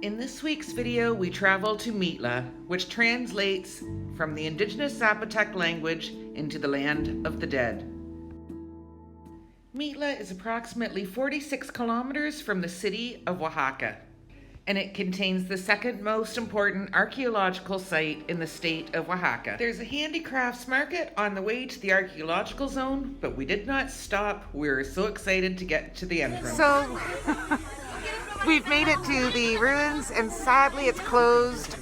In this week's video, we travel to Mitla, which translates from the indigenous Zapotec language into the land of the dead. Mitla is approximately 46 kilometers from the city of Oaxaca, and it contains the second most important archaeological site in the state of Oaxaca. There's a handicrafts market on the way to the archaeological zone, but we did not stop. We were so excited to get to the entrance. So we've made it to the ruins, and sadly it's closed.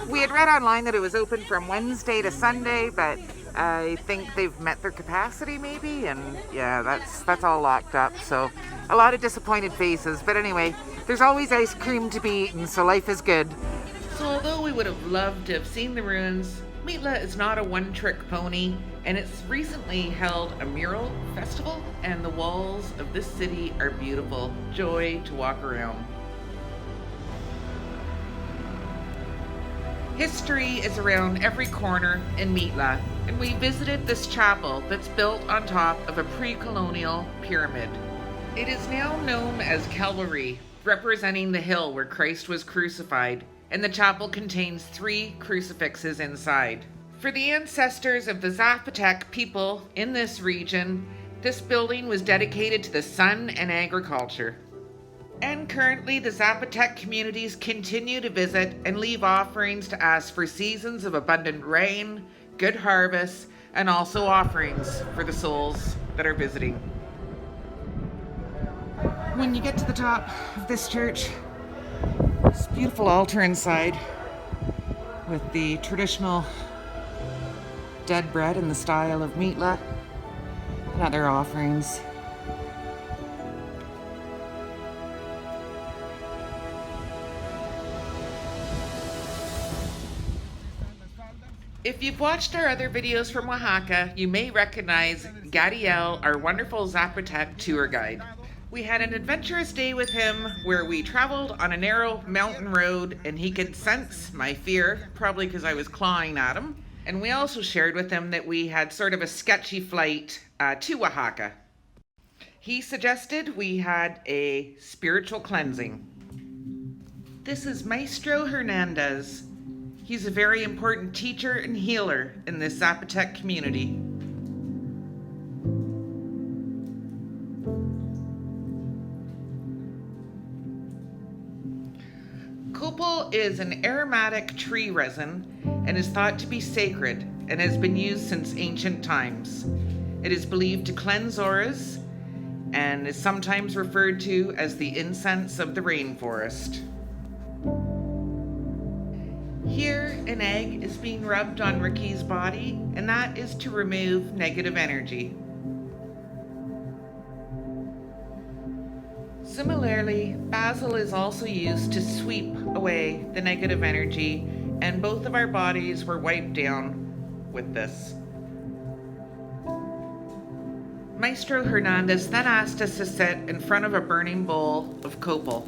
We had read online that it was open from Wednesday to Sunday, but I think they've met their capacity maybe, and yeah, that's all locked up. So a lot of disappointed faces, but anyway, there's always ice cream to be eaten, so life is good. So although we would have loved to have seen the ruins, Mitla is not a one-trick pony, and it's recently held a mural festival, and the walls of this city are beautiful. Joy to walk around. History is around every corner in Mitla, and we visited this chapel that's built on top of a pre-colonial pyramid. It is now known as Calvario, representing the hill where Christ was crucified, and the chapel contains 3 crucifixes inside. For the ancestors of the Zapotec people in this region, this building was dedicated to the sun and agriculture. And currently, the Zapotec communities continue to visit and leave offerings to ask for seasons of abundant rain, good harvests, and also offerings for the souls that are visiting. When you get to the top of this church, this beautiful altar inside with the traditional dead bread in the style of Mitla and other offerings. If you've watched our other videos from Oaxaca, you may recognize Gadiel, our wonderful Zapotec tour guide. We had an adventurous day with him where we traveled on a narrow mountain road, and he could sense my fear, probably because I was clawing at him. And we also shared with him that we had sort of a sketchy flight to Oaxaca. He suggested we had a spiritual cleansing. This is Maestro Hernandez. He's a very important teacher and healer in this Zapotec community. Copal is an aromatic tree resin and is thought to be sacred and has been used since ancient times. It is believed to cleanse auras and is sometimes referred to as the incense of the rainforest. Here, an egg is being rubbed on Ricky's body, and that is to remove negative energy. Similarly, basil is also used to sweep away the negative energy, and both of our bodies were wiped down with this. Maestro Hernandez then asked us to sit in front of a burning bowl of copal.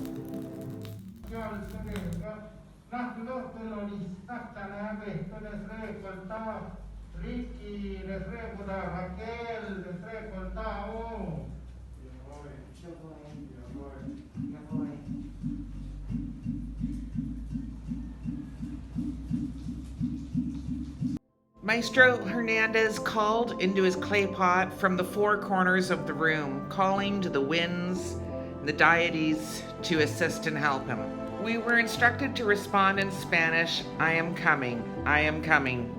Maestro Hernandez called into his clay pot from the 4 corners of the room, calling to the winds and the deities to assist and help him. We were instructed to respond in Spanish, "I am coming, I am coming."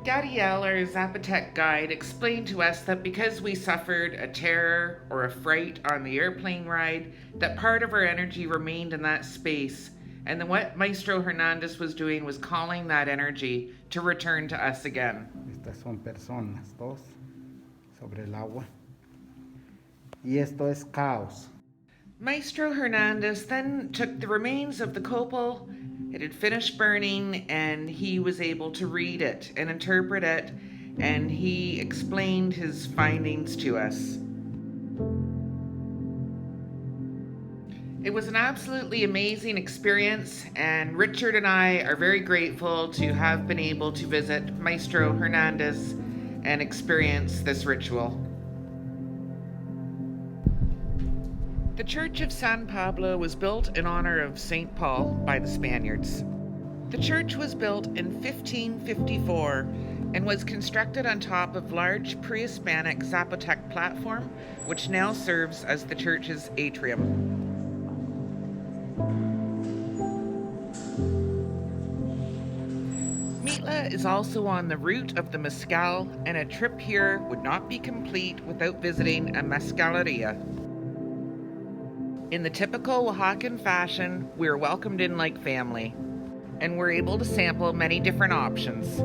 Gadiel, our Zapotec guide, explained to us that because we suffered a terror or a fright on the airplane ride, that part of our energy remained in that space, and then what Maestro Hernandez was doing was calling that energy to return to us again. Estas son personas, dos, sobre el agua. Y esto es caos. Maestro Hernandez then took the remains of the copal. It had finished burning, and he was able to read it and interpret it, and he explained his findings to us. It was an absolutely amazing experience, and Richard and I are very grateful to have been able to visit Maestro Hernandez and experience this ritual. The Church of San Pablo was built in honor of St. Paul by the Spaniards. The church was built in 1554 and was constructed on top of large pre-Hispanic Zapotec platform, which now serves as the church's atrium. Mitla is also on the route of the Mezcal, and a trip here would not be complete without visiting a Mezcaleria. In the typical Oaxacan fashion, we are welcomed in like family, and we're able to sample many different options.